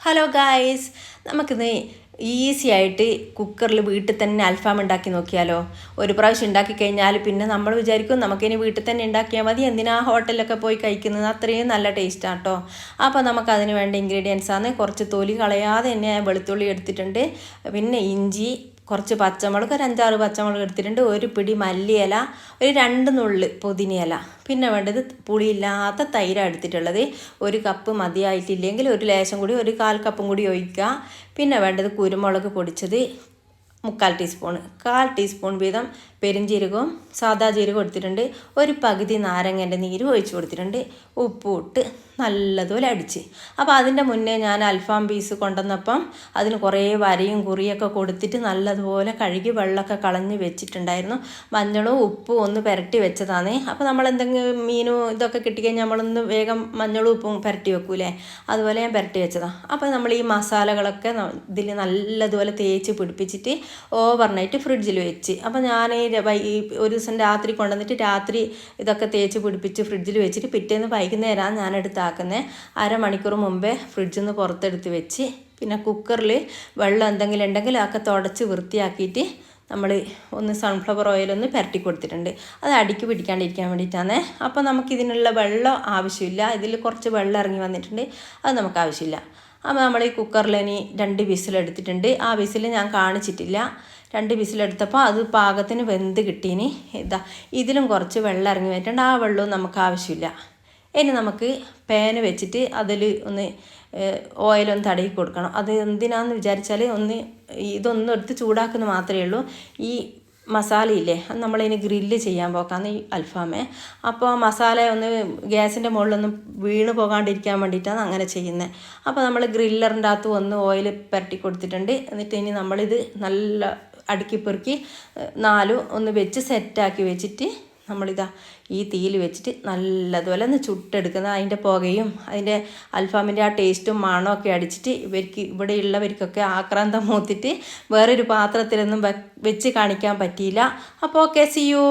Hello guys, നമുക്കിന്ന് easy ആയിട്ട് കുക്കറിൽ വീട്ടിൽ തന്നെ അൽഫാം ഉണ്ടാക്കി നോക്കിയാലോ. ഒരു പ്രാവശ്യം ഉണ്ടാക്കി കഴിഞ്ഞാൽ പിന്നെ നമ്മൾ വിചാരിക്കും നമുക്കിനി വീട്ടിൽ തന്നെ ഉണ്ടാക്കിയാൽ മതി, എന്തിനാ ഹോട്ടലിലൊക്കെ പോയി കഴിക്കുന്നത്, അത്രയും നല്ല ടേസ്റ്റാണ് കേട്ടോ. അപ്പോൾ നമുക്കതിന് വേണ്ട ഇൻഗ്രീഡിയൻസ് ആണ്, കുറച്ച് തൊലി കളയാതെ തന്നെ വെളുത്തുള്ളി എടുത്തിട്ടുണ്ട്, പിന്നെ ഇഞ്ചി, കുറച്ച് പച്ചമുളക്, ഒരു 5-6 പച്ചമുളക് എടുത്തിട്ടുണ്ട്, ഒരു പിടി മല്ലിയില, ഒരു 2 നുള്ള് പുതിനയില, പിന്നെ വേണ്ടത് പുളിയില്ലാത്ത തൈര എടുത്തിട്ടുള്ളത്. 1 കപ്പ് മതിയായിട്ടില്ലെങ്കിൽ ഒരു ലേശം കൂടി, 1/4 കപ്പും കൂടി ഒഴിക്കുക. പിന്നെ വേണ്ടത് കുരുമുളക് പൊടിച്ചത് 3/4 ടീസ്പൂൺ, 1/4 ടീസ്പൂൺ വീതം പെരിഞ്ജീരകവും സാദാ ജീരകം എടുത്തിട്ടുണ്ട്, ഒരു പകുതി നാരങ്ങൻ്റെ നീര് ഒഴിച്ച് കൊടുത്തിട്ടുണ്ട്, ഉപ്പ് ഇട്ട് നല്ലതുപോലെ അടിച്ച്. അപ്പോൾ അതിൻ്റെ മുന്നേ ഞാൻ അൽഫാം പീസ് കൊണ്ടുവന്നപ്പം അതിന് കുറേ വരയും കുറിയൊക്കെ കൊടുത്തിട്ട് നല്ലതുപോലെ കഴുകി വെള്ളമൊക്കെ കളഞ്ഞ് വെച്ചിട്ടുണ്ടായിരുന്നു. മഞ്ഞളും ഉപ്പും ഒന്ന് പുരട്ടി വെച്ചതാണ്. അപ്പോൾ നമ്മൾ എന്തെങ്കിലും മീനും ഇതൊക്കെ കിട്ടിക്കഴിഞ്ഞാൽ നമ്മളൊന്ന് വേഗം മഞ്ഞളും ഉപ്പും പുരട്ടി വെക്കൂലേ, അതുപോലെ ഞാൻ പുരട്ടി വെച്ചതാണ്. അപ്പോൾ നമ്മൾ ഈ മസാലകളൊക്കെ ഇതിൽ നല്ലതുപോലെ തേച്ച് പിടിപ്പിച്ചിട്ട് ഓവർനൈറ്റ് ഫ്രിഡ്ജിൽ വെച്ച്. അപ്പോൾ ഞാൻ ഒരു ദിവസം രാത്രി കൊണ്ടുവന്നിട്ട് രാത്രി ഇതൊക്കെ തേച്ച് പിടിപ്പിച്ച് ഫ്രിഡ്ജിൽ വെച്ചിട്ട് പിറ്റേന്ന് വൈകുന്നേരമാണ് ഞാൻ എടുത്താക്കുന്നത്. അരമണിക്കൂർ മുമ്പേ ഫ്രിഡ്ജിൽ നിന്ന് പുറത്തെടുത്ത് വെച്ച്, പിന്നെ കുക്കറിൽ വെള്ളം എന്തെങ്കിലും ഉണ്ടെങ്കിൽ അതൊക്കെ തുടച്ച് വൃത്തിയാക്കിയിട്ട് നമ്മൾ ഒന്ന് സൺഫ്ലവർ ഓയിലൊന്ന് പുരട്ടി കൊടുത്തിട്ടുണ്ട്, അത് അടിക്ക് പിടിക്കാണ്ടിരിക്കാൻ വേണ്ടിയിട്ടാണ്. അപ്പോൾ നമുക്കിതിനുള്ള വെള്ളം ആവശ്യമില്ല, ഇതിൽ കുറച്ച് വെള്ളം ഇറങ്ങി വന്നിട്ടുണ്ട്, അത് നമുക്ക് ആവശ്യമില്ല. അപ്പോൾ നമ്മൾ ഈ കുക്കറിൽ ഇനി 2 വിസിലെടുത്തിട്ടുണ്ട്. ആ വിസിൽ ഞാൻ കാണിച്ചിട്ടില്ല. 2 വിസിലെടുത്തപ്പോൾ അത് പാകത്തിന് വെന്ത് കിട്ടീനി. ഇതിലും കുറച്ച് വെള്ളം ഇറങ്ങി വന്നിട്ടുണ്ട്, ആ വെള്ളവും നമുക്ക് ആവശ്യമില്ല. ഇനി നമുക്ക് പാന് വെച്ചിട്ട് അതിൽ ഒന്ന് ഓയിലൊന്ന് തടവി കൊടുക്കണം. അത് എന്തിനാന്ന് വിചാരിച്ചാൽ ഇതൊന്നും എടുത്ത് ചൂടാക്കുന്ന മാത്രമേ ഉള്ളൂ. ഈ മസാലയില്ലേ, അത് നമ്മളിനി ഗ്രില്ല് ചെയ്യാൻ പോക്കാന്ന് ഈ അൽഫാമേ. അപ്പോൾ മസാല ഒന്ന് ഗ്യാസിൻ്റെ മുകളിലൊന്നും വീണ് പോകാണ്ടിരിക്കാൻ വേണ്ടിയിട്ടാണ് അങ്ങനെ ചെയ്യുന്നത്. അപ്പോൾ നമ്മൾ ഗ്രില്ലറിൻ്റെ അകത്ത് ഒന്ന് ഓയിൽ പുരട്ടി കൊടുത്തിട്ടുണ്ട്. എന്നിട്ട് ഇനി നമ്മളിത് നല്ല അടുക്കി പെറുക്കി 4 ഒന്ന് വെച്ച് സെറ്റാക്കി വെച്ചിട്ട് ഈ തീയിൽ വെച്ചിട്ട് നല്ലതുപോലെ ഒന്ന് ചുട്ടെടുക്കുന്നത്. അതിൻ്റെ പുകയും അതിൻ്റെ അൽഫാമിൻ്റെ ആ ടേസ്റ്റും മണമൊക്കെ അടിച്ചിട്ട് ഇവിടെയുള്ളവർക്കൊക്കെ ആക്രാന്തം മൂത്തിട്ട് വേറൊരു പാത്രത്തിലൊന്നും വെച്ച് കാണിക്കാൻ പറ്റിയില്ല. അപ്പോൾ ഓക്കെ, സി യു.